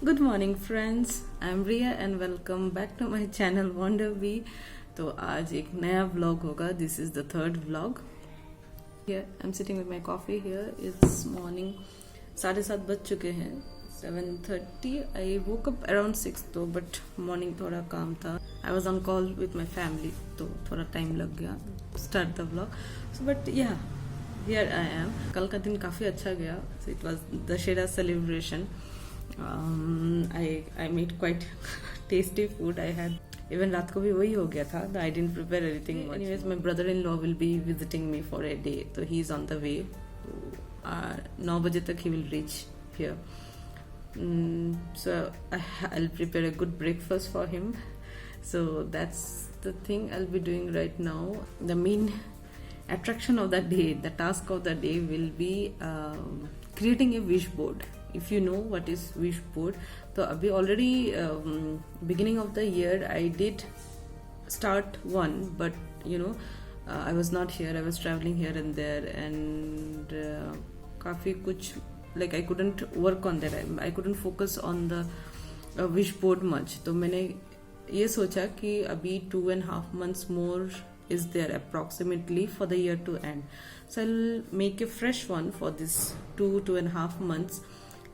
Good morning friends, I am Riya and welcome back to my channel wonder be. तो आज एक नया vlog होगा। This is the third vlog. Here I am sitting with my coffee. Here is morning 7:30 बज चुके हैं, 7:30। आई woke up around 6 तो but morning थोड़ा काम था। I was on call with my family तो थोड़ा टाइम लग गया start the vlog. So but या हियर आई एम। कल का दिन काफ़ी अच्छा गया। It was Dussehra celebration. I made quite tasty food. I had even रात को भी वही हो गया था. I didn't prepare anything much. Anyways, my brother-in-law will be visiting me for a day. So he is on the way. 9 बजे तक he will reach here. So I'll prepare a good breakfast for him. So that's the thing I'll be doing right now. The main attraction of the day, the task of the day will be creating a wish board. If you know what is wish board, so abhi already beginning of the year I did start one, but I was not here. I was traveling here and there, and काफी कुछ like I couldn't work on that. I couldn't focus on the wish board much. तो मैंने ये सोचा कि अभी 2.5 months more is there approximately for the year to end. So I'll make a fresh one for this 2.5 months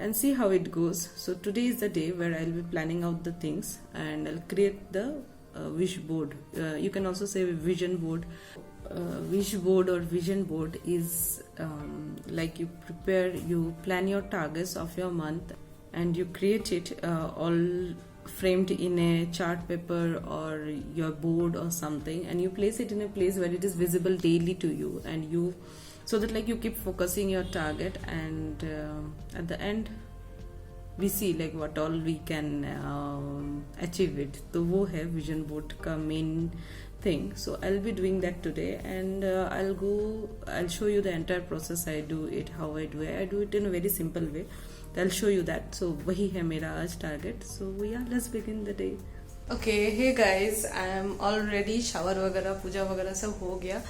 and see how it goes. So today is the day where I'll be planning out the things and I'll create the wish board. You can also say vision board. Wish board or vision board is like you plan your targets of your month and you create it all framed in a chart paper or your board or something, and you place it in a place where it is visible daily to you, and you so that like you keep focusing your target, and at the end we see like what all we can achieve it. तो वो है vision board का main thing. So I'll be doing that today, and I'll show you the entire process. I do it how I do it in a very simple way. I'll show you that. So वही है मेरा आज target. So yeah, let's begin the day. Okay, hey guys, I am all ready. Shower वगैरह, पूजा वगैरह सब हो गया.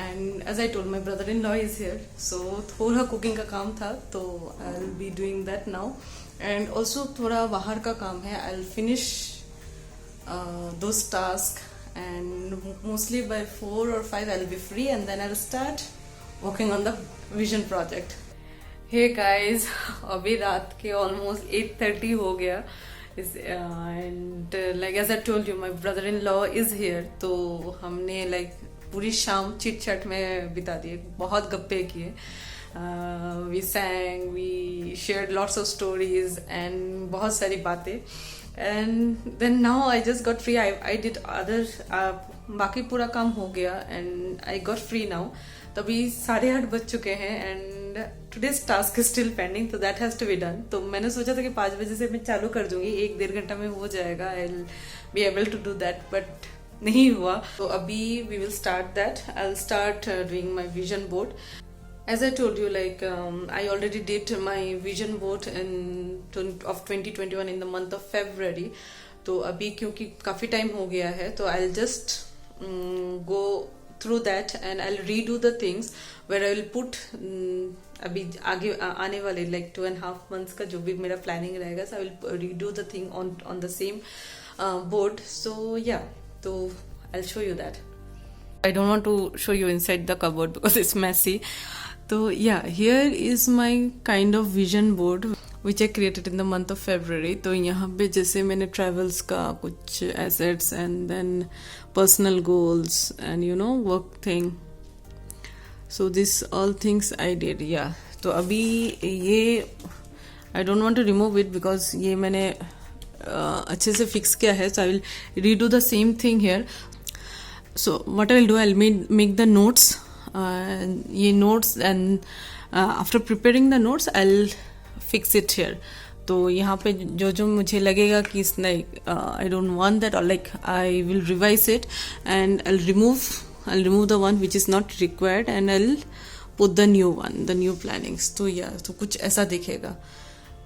And as I told, my brother-in-law is here. So थोड़ा cooking का काम था, तो I'll be doing that now. And also थोड़ा बाहर का काम है. I'll finish those tasks, and mostly by 4 or 5 I'll be free, and then I'll start working on the vision project. Hey guys, अभी रात के almost 8:30 हो गया. And like as I told you, my brother-in-law is here. तो हमने like पूरी शाम chit chat में बिता दिए, बहुत गप्पे किए. We sang, we shared lots of stories and बहुत सारी बातें. And then now I just got free. I did other बाकी पूरा काम हो गया and I got free now. तभी 8:30 बज चुके हैं and today's task is still pending, so that has to be done. तो मैंने सोचा था कि 5 बजे से मैं चालू कर दूंगी, 1-1.5 घंटा में हो जाएगा. I'll be able to do that, but नहीं हुआ. तो अभी we will start that. I'll start doing my vision board. As I told you, like I already did my vision board of 2021 in the month of February. तो अभी क्योंकि काफी time हो गया है, तो I'll just go through that and I'll redo the things where I will put अभी आगे आने वाले like 2.5 months का जो भी मेरा planning रहेगा, so I will redo the thing on the same board. So yeah, so I'll show you that. I don't want to show you inside the cupboard because it's messy. So yeah, here is my kind of vision board which I created in the month of February. तो यहाँ पे जैसे मैंने travels का कुछ assets and then personal goals and work thing. So this all things I did. Yeah. तो अभी ये I don't want to remove it because ये मैंने अच्छे से fix किया है. So I will redo the same thing here. So what I will do, I'll make the notes. ये notes, and after preparing the notes I'll fix it here. तो यहाँ पे जो मुझे लगेगा कि इसने I don't want that, or like I will revise it and I'll remove the one which is not required and I'll put the new one, the new plannings. तो yeah, तो कुछ ऐसा दिखेगा.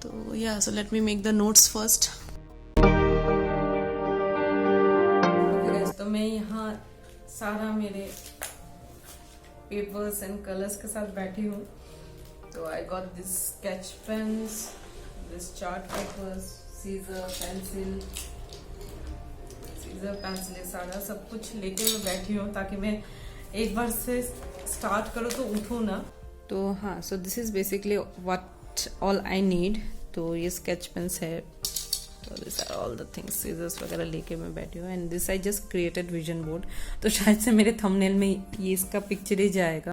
तो yeah, so let me make the notes first. Okay guys, तो मैं यहाँ सारा मेरे पेपर्स एंड कलर्स के साथ बैठी हूँ. तो I got this sketch pens, this chart papers, scissor pencil ये सारा सब कुछ लेके मैं बैठी हूँ ताकि मैं एक बार से स्टार्ट करूँ तो उठूँ ना। तो हाँ, so this is basically what all I need. तो ये स्केच पेन्स है, तो this are all the things, scissors वगैरह लेके मैं बैठी हूँ। And this I just created vision board, तो शायद से मेरे थंबनेल में ये इसका पिक्चर ही जाएगा।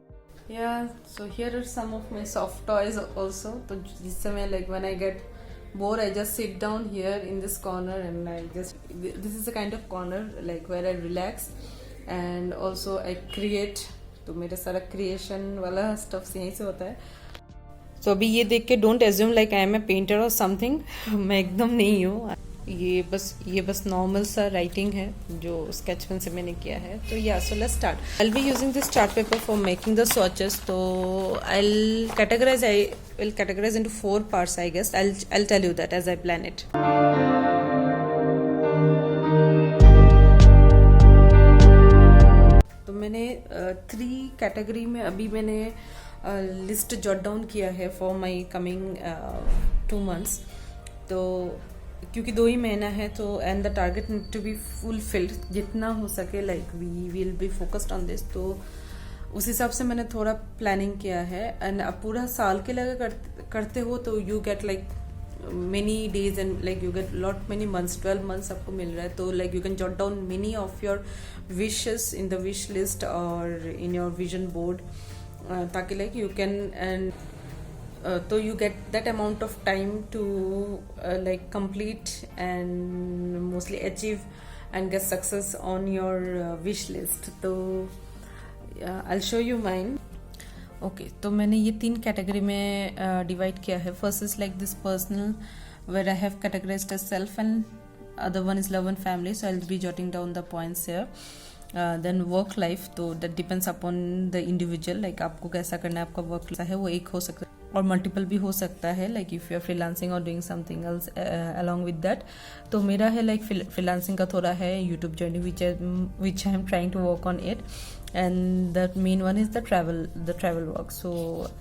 Yeah, so here are some of my soft toys also. तो जिससे मैं like when I get bored, I just sit down here in this corner and I just, this is a kind of corner like where I relax and also I create. तो मेरा सारा creation वाला stuff यहीं से होता है। तो अभी ये देख के don't assume like I am a painter और समथिंग, मैं एकदम नहीं हूँ। ये बस नॉर्मल सा राइटिंग है जो स्केच पेन से मैंने किया है। तो yeah so let's start. I will be using this chart paper for making the swatches. तो I will categorize into 4 parts I guess. I will tell you that as I plan it. तो मैंने 3 category में अभी मैंने list jot down किया है for my coming 2 months। तो क्योंकि 2 ही महीना है तो and the target need to be fulfilled जितना हो सके, like we will be focused on this. तो उस हिसाब से मैंने थोड़ा प्लानिंग किया है। एंड अब पूरा साल के लगे करते हो तो you get like many days and like you get lot many months, 12 months आपको मिल रहा है। तो like you can jot down many of your wishes in the wish list और इन योर विजन बोर्ड, ताकि like you can and so you get that amount of time to like complete and mostly achieve and get success on your wish list. तो I'll show you mine. Okay, तो मैंने ये 3 category में divide किया है। First is like this personal where I have categorized as self and other one is love and family, so I'll be jotting down the points here. Then work life, तो that depends upon the individual, like आपको कैसा करना है। आपका work है वो एक हो सकता है और मल्टीपल भी हो सकता है, like if you are freelancing और doing something else along with that. तो मेरा है लाइक फ्रीलांसिंग का थोड़ा है, YouTube journey which I am trying to work on it, and the main one is the travel work. So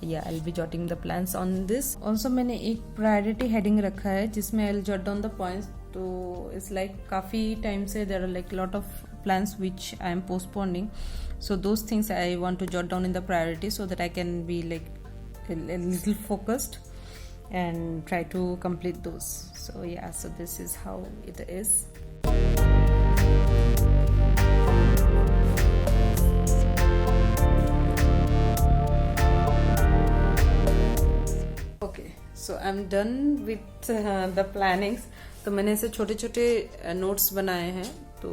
yeah, I'll be jotting the plans on this. Also मैंने एक priority heading रखा है जिसमें I'll jot down the points. तो it's like काफी time से there are like lot of plans which I am postponing. So those things I want to jot down in the priority so that I can be like a little focused and try to complete those. So yeah, so this is how it is. So I am done with the plannings. तो मैंने ऐसे छोटे छोटे notes बनाए हैं। तो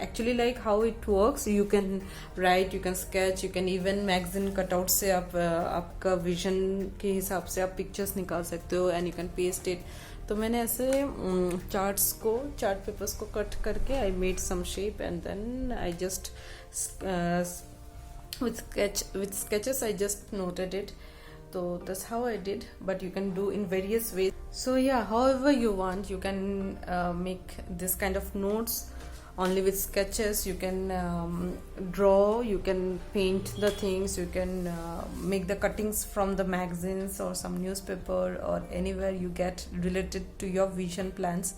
actually like how it works, you can write, you can sketch, you can even magazine cutout से आप आपका विजन के हिसाब से आप पिक्चर्स निकाल सकते हो and you can paste it. तो मैंने ऐसे चार्ट पेपर्स को कट करके I made some shape and then I just with sketches I just noted it. So that's how I did, but you can do in various ways. So yeah, however you want, you can make this kind of notes only with sketches. You can draw, you can paint the things, you can make the cuttings from the magazines or some newspaper or anywhere you get related to your vision plans.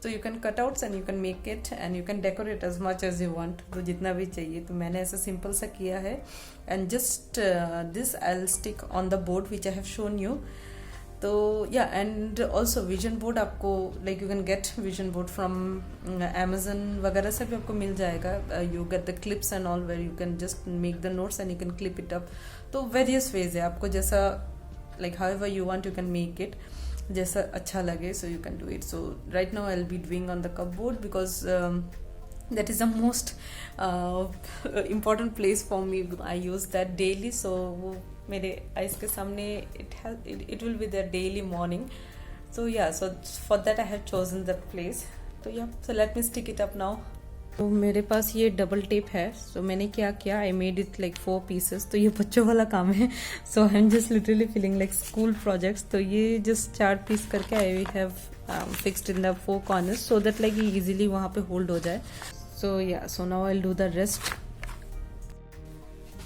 So you can cut outs and you can make it and you can decorate as much as you want. तो जितना भी चाहिए। तो मैंने ऐसा simple सा किया है and just this I'll stick on the board which I have shown you. तो yeah, and also vision board आपको like you can get vision board from Amazon वगैरह से भी आपको मिल जाएगा। You get the clips and all where you can just make the notes and you can clip it up. तो various ways है, आपको जैसा like however you want you can make it, जैसा अच्छा लगे, so you can do it. So right now I'll be doing on the cupboard because that is the most important place for me. I use that daily, so वो मेरे eyes के सामने it will be there daily morning. So yeah, so for that I have chosen that place. So yeah, so let me stick it up now. तो मेरे पास ये double tape है। सो मैंने क्या किया, I made it like 4 pieces। तो ये बच्चों वाला काम है। So I am just literally feeling like school projects. तो ये जस्ट 4 पीस करके I have fixed in the 4 corners so that like ये इजीली वहाँ पे होल्ड हो जाए। So yeah, so now I will do the rest.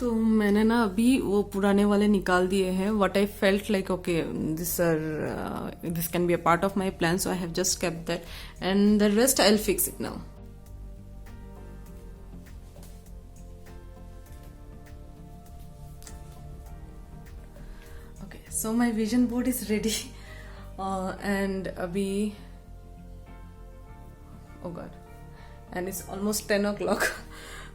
तो मैंने ना अभी वो पुराने वाले निकाल दिए हैं. What I felt like, okay, this can be a part of my plan, so I have just kept that, and the rest I'll fix it now. Okay, so my vision board is ready, and abhi, oh god, and it's almost 10 o'clock.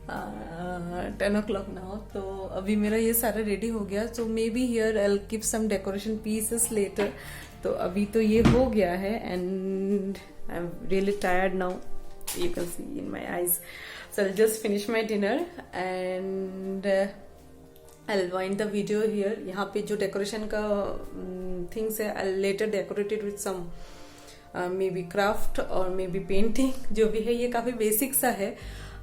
10 o'clock now. तो अभी मेरा ये सारा ready हो गया. So maybe here I'll keep some decoration pieces later. तो अभी तो ये हो गया है, and I'm really tired now. You can see in my eyes. So I'll just finish my dinner and I'll wind the video here. यहाँ पे जो decoration का things है, I'll later decorate it with some maybe craft or maybe painting. जो भी है ये काफी basic सा है.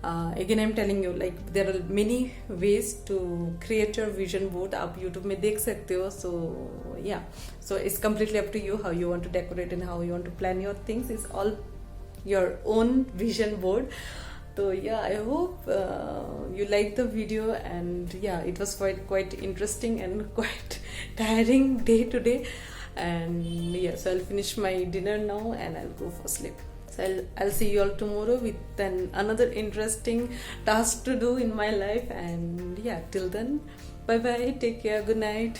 Again I'm telling you, like there are many ways to create your vision board. आप YouTube में देख सकते हो. So yeah, so it's completely up to you how you want to decorate and how you want to plan your things. It's all your own vision board. So yeah, I hope you liked the video, and yeah, it was quite interesting and quite tiring day today. And yeah, so I'll finish my dinner now and I'll go for sleep. So I'll see you all tomorrow with another interesting task to do in my life. And yeah, till then, bye bye, take care, good night.